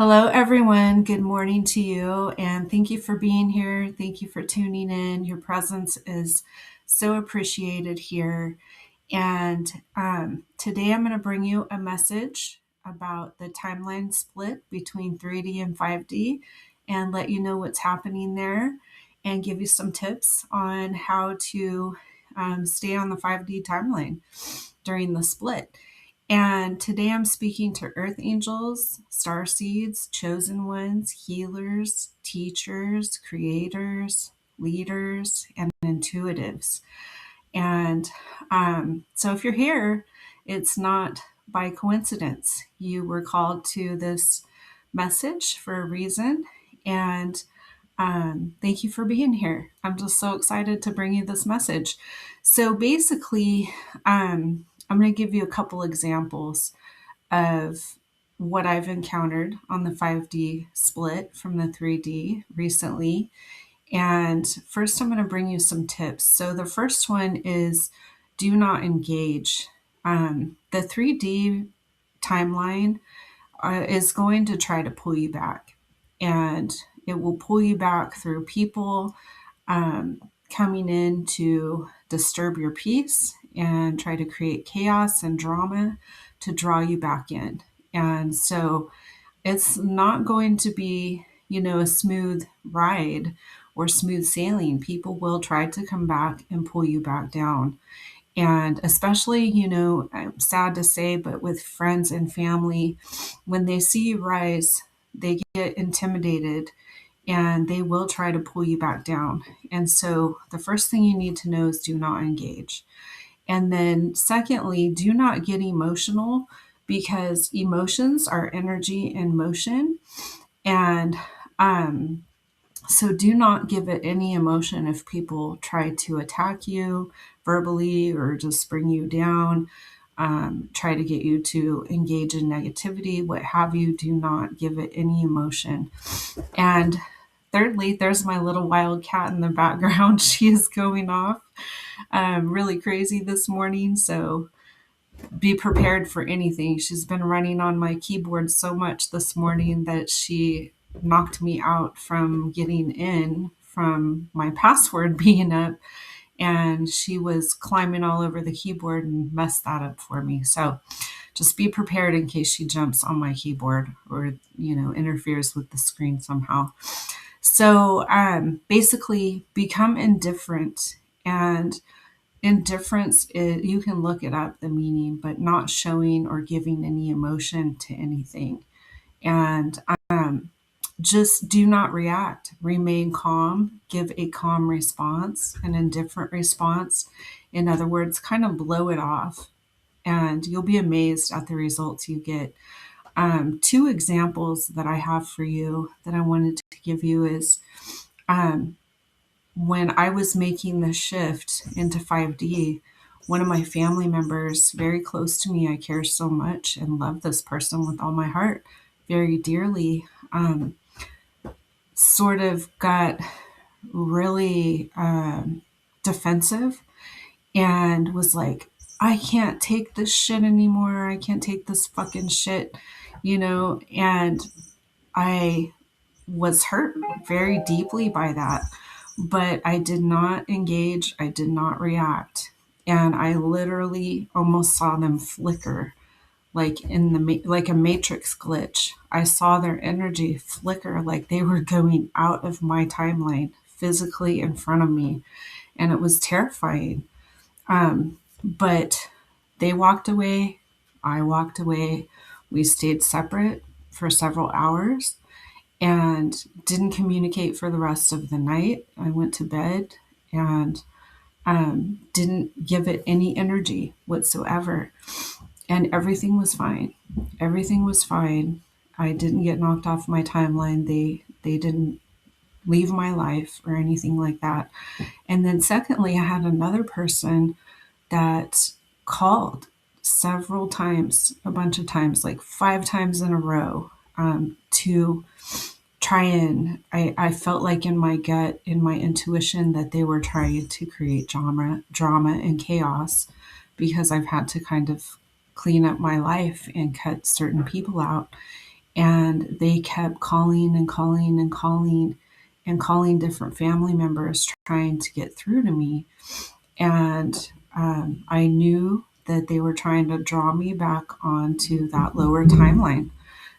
Hello, everyone. Good morning to you, and thank you for being here. Thank you for tuning in. Your presence is so appreciated here. And today I'm going to bring you a message about the timeline split between 3D and 5D and let you know what's happening there and give you some tips on how to stay on the 5D timeline during the split. And today I'm speaking to earth angels, star seeds, chosen ones, healers, teachers, creators, leaders, and intuitives. And so if you're here, it's not by coincidence. You were called to this message for a reason. And thank you for being here. I'm just so excited to bring you this message. So basically, I'm going to give you a couple examples of what I've encountered on the 5D split from the 3D recently. And first, I'm going to bring you some tips. So the first one is do not engage. The 3D timeline is going to try to pull you back, and it will pull you back through people coming in to disturb your peace and try to create chaos and drama to draw you back in. And so it's not going to be, a smooth ride or smooth sailing. People will try to come back and pull you back down. And especially, I'm sad to say, but with friends and family, when they see you rise, they get intimidated and they will try to pull you back down. And so the first thing you need to know is do not engage. And then secondly, do not get emotional because emotions are energy in motion. And so do not give it any emotion if people try to attack you verbally or just bring you down, try to get you to engage in negativity, what have you. Do not give it any emotion. And thirdly, there's my little wild cat in the background. She is going off really crazy this morning. So be prepared for anything. She's been running on my keyboard so much this morning that she knocked me out from getting in from my password being up. And she was climbing all over the keyboard and messed that up for me. So just be prepared in case she jumps on my keyboard or, interferes with the screen somehow. So basically, become indifferent. And indifference is, you can look it up, the meaning, but not showing or giving any emotion to anything. And just do not react. Remain calm. Give a calm response, an indifferent response. In other words, kind of blow it off. And you'll be amazed at the results you get. Two examples that I have for you that I wanted to give you is when I was making the shift into 5D, one of my family members, very close to me, I care so much and love this person with all my heart very dearly, sort of got really defensive and was like, I can't take this shit anymore. I can't take this fucking shit, and I was hurt very deeply by that. But I did not engage. I did not react. And I literally almost saw them flicker like like a matrix glitch. I saw their energy flicker like they were going out of my timeline physically in front of me. And it was terrifying. But they walked away. I walked away. We stayed separate for several hours and didn't communicate for the rest of the night. I went to bed and didn't give it any energy whatsoever. And everything was fine. Everything was fine. I didn't get knocked off my timeline. They didn't leave my life or anything like that. And then secondly, I had another person that called several times, a bunch of times, like 5 times in a row, to try and I felt like in my gut, in my intuition, that they were trying to create drama and chaos because I've had to kind of clean up my life and cut certain people out. And they kept calling and calling and calling and calling different family members trying to get through to me. And I knew that they were trying to draw me back onto that lower timeline.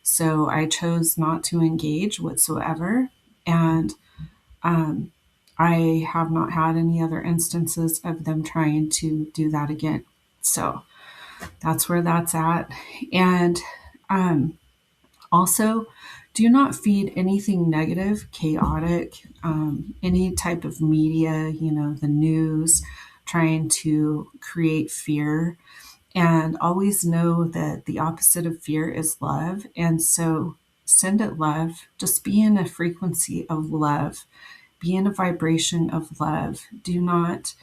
So I chose not to engage whatsoever. And um, I have not had any other instances of them trying to do that again. So that's where that's at. And um, also, do not feed anything negative, chaotic, any type of media, the news, trying to create fear. And always know that the opposite of fear is love. And so send it love. Just be in a frequency of love, be in a vibration of love. Do not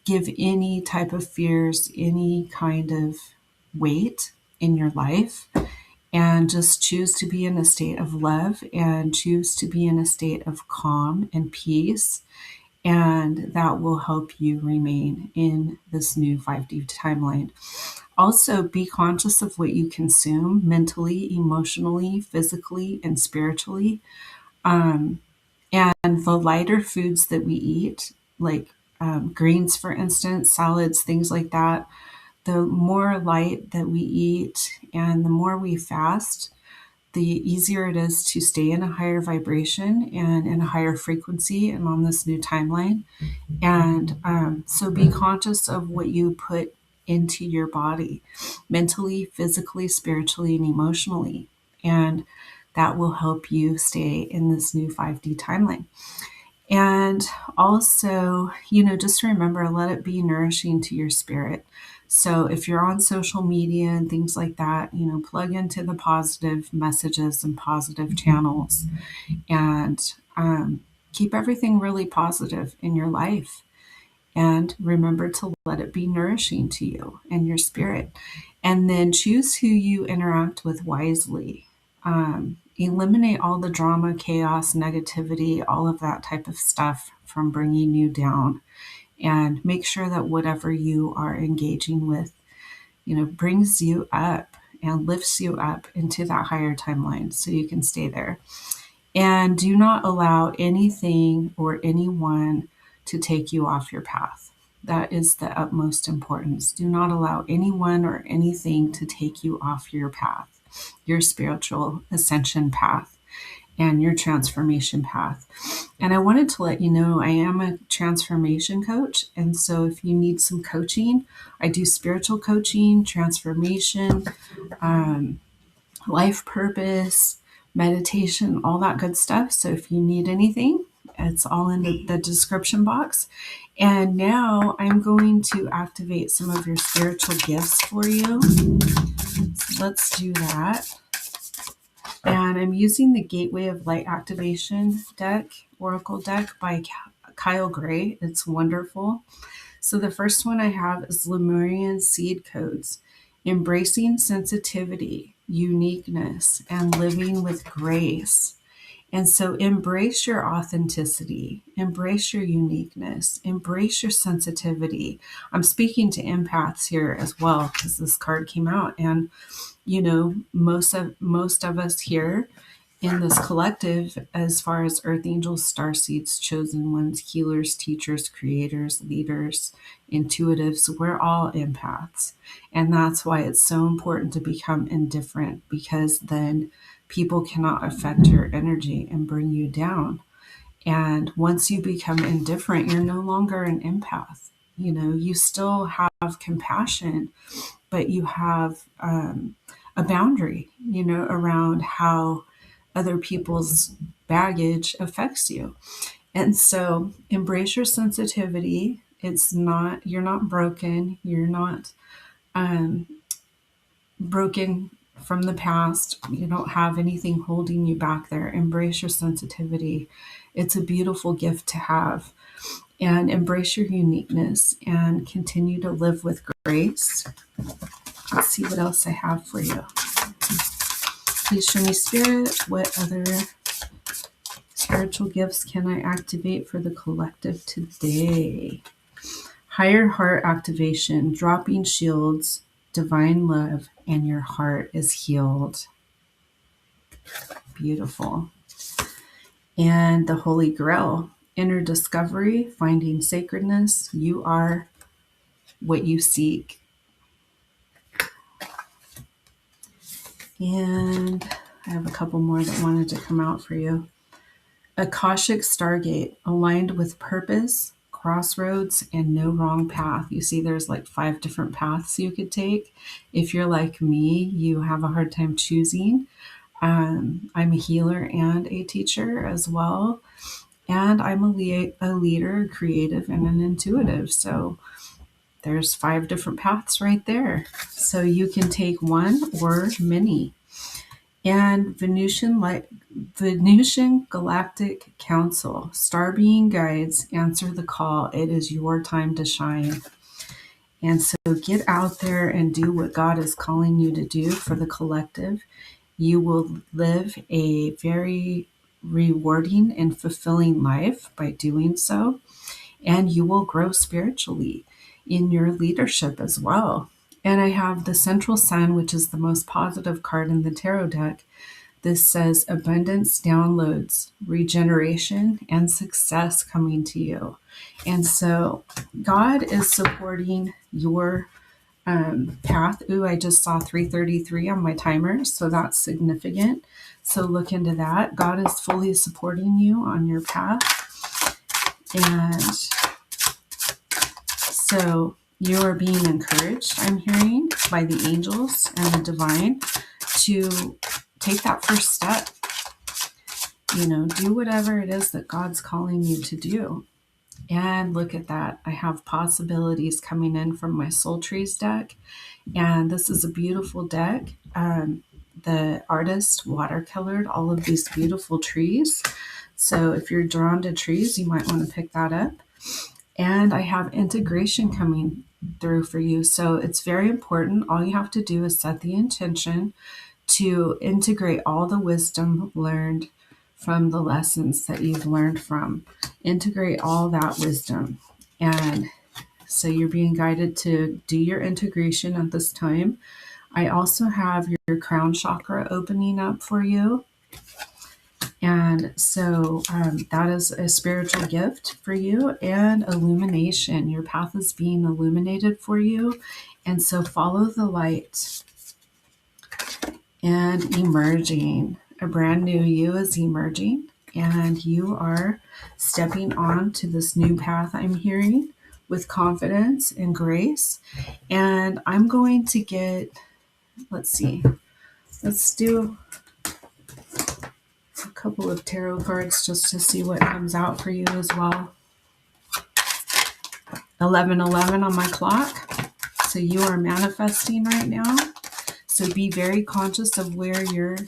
give any type of fears any kind of weight in your life, and just choose to be in a state of love and choose to be in a state of calm and peace. And that will help you remain in this new 5D timeline. Also, be conscious of what you consume mentally, emotionally, physically, and spiritually. Um, and the lighter foods that we eat, like greens, for instance, salads, things like that, the more light that we eat and the more we fast, the easier it is to stay in a higher vibration and in a higher frequency and on this new timeline. And so be conscious of what you put into your body mentally, physically, spiritually, and emotionally. And that will help you stay in this new 5D timeline. And also, just remember, let it be nourishing to your spirit. So if you're on social media and things like that, plug into the positive messages and positive channels, and keep everything really positive in your life. And remember to let it be nourishing to you and your spirit. And then choose who you interact with wisely. Eliminate all the drama, chaos, negativity, all of that type of stuff from bringing you down. And make sure that whatever you are engaging with, brings you up and lifts you up into that higher timeline so you can stay there. And do not allow anything or anyone to take you off your path. That is the utmost importance. Do not allow anyone or anything to take you off your path, your spiritual ascension path, and your transformation path. And I wanted to let you know I am a transformation coach. And so if you need some coaching, I do spiritual coaching, transformation, life purpose, meditation, all that good stuff. So if you need anything, it's all in the description box. And now I'm going to activate some of your spiritual gifts for you. So let's do that. And I'm using the Gateway of Light Activation deck, Oracle deck by Kyle Gray. It's wonderful. So the first one I have is Lemurian Seed Codes, Embracing Sensitivity, Uniqueness, and Living with Grace. And so embrace your authenticity, embrace your uniqueness, embrace your sensitivity. I'm speaking to empaths here as well because this card came out. And most of us here in this collective, as far as earth angels, starseeds, chosen ones, healers, teachers, creators, leaders, intuitives, we're all empaths. And that's why it's so important to become indifferent, because then people cannot affect your energy and bring you down. And once you become indifferent, you're no longer an empath. You still have compassion, but you have a boundary, around how other people's baggage affects you. And so embrace your sensitivity. You're not broken. You're not broken from the past. You don't have anything holding you back there. Embrace your sensitivity. It's a beautiful gift to have. And embrace your uniqueness and continue to live with grace. Let's see what else I have for you. Please show me, Spirit, what other spiritual gifts can I activate for the collective today? Higher heart activation, dropping shields, divine love, and your heart is healed. Beautiful. And the Holy Grail, inner discovery, finding sacredness. You are what you seek. And I have a couple more that wanted to come out for you. Akashic Stargate, aligned with purpose, crossroads, and no wrong path. You see, there's like 5 different paths you could take. If you're like me, you have a hard time choosing. I'm a healer and a teacher as well. And I'm a leader, a creative, and an intuitive. So there's 5 different paths right there. So you can take one or many. And Venusian Galactic Council, star being guides, answer the call. It is your time to shine. And so get out there and do what God is calling you to do for the collective. You will live a very rewarding and fulfilling life by doing so. And you will grow spiritually in your leadership as well. And I have the Central Sun, which is the most positive card in the tarot deck. This says abundance downloads, regeneration, and success coming to you. And so God is supporting your path. Ooh, I just saw 333 on my timer, so that's significant. So look into that. God is fully supporting you on your path. And so you are being encouraged, I'm hearing, by the angels and the divine to take that first step. Do whatever it is that God's calling you to do. And look at that. I have possibilities coming in from my Soul Trees deck. And this is a beautiful deck. The artist watercolored all of these beautiful trees. So if you're drawn to trees, you might want to pick that up. And I have integration coming through for you. So it's very important. All you have to do is set the intention to integrate all the wisdom learned from the lessons that you've learned from. Integrate all that wisdom. And so you're being guided to do your integration at this time. I also have your crown chakra opening up for you. And so that is a spiritual gift for you and illumination. Your path is being illuminated for you. And so follow the light. And emerging. A brand new you is emerging. And you are stepping on to this new path, I'm hearing, with confidence and grace. And I'm going to get, let's do a couple of tarot cards just to see what comes out for you as well. 11:11 on my clock. So you are manifesting right now. So be very conscious of where you're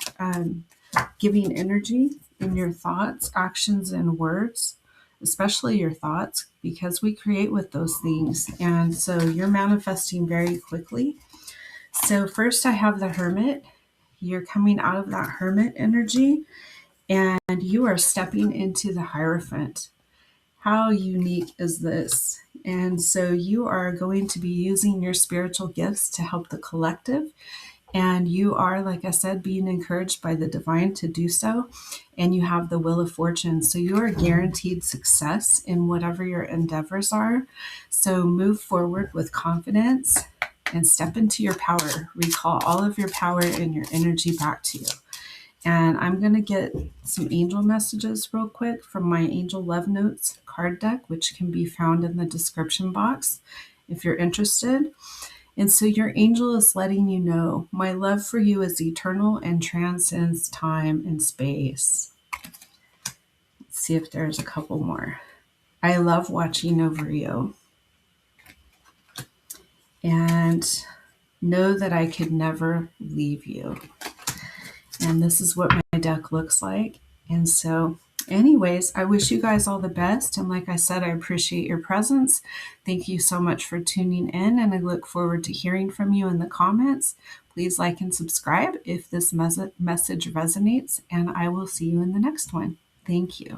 giving energy in your thoughts, actions, and words, especially your thoughts, because we create with those things. And so you're manifesting very quickly. So first I have the Hermit. You're coming out of that Hermit energy and you are stepping into the Hierophant. How unique is this? And so you are going to be using your spiritual gifts to help the collective. And you are, like I said, being encouraged by the divine to do so. And you have the Wheel of Fortune. So you are guaranteed success in whatever your endeavors are. So move forward with confidence and step into your power. Recall all of your power and your energy back to you. And I'm going to get some angel messages real quick from my Angel Love Notes card deck, which can be found in the description box if you're interested. And so your angel is letting you know, my love for you is eternal and transcends time and space. Let's see if there's a couple more. I love watching over you. And know that I could never leave you. And this is what my deck looks like. And so anyways, I wish you guys all the best. And like I said, I appreciate your presence. Thank you so much for tuning in. And I look forward to hearing from you in the comments. Please like and subscribe if this message resonates. And I will see you in the next one. Thank you.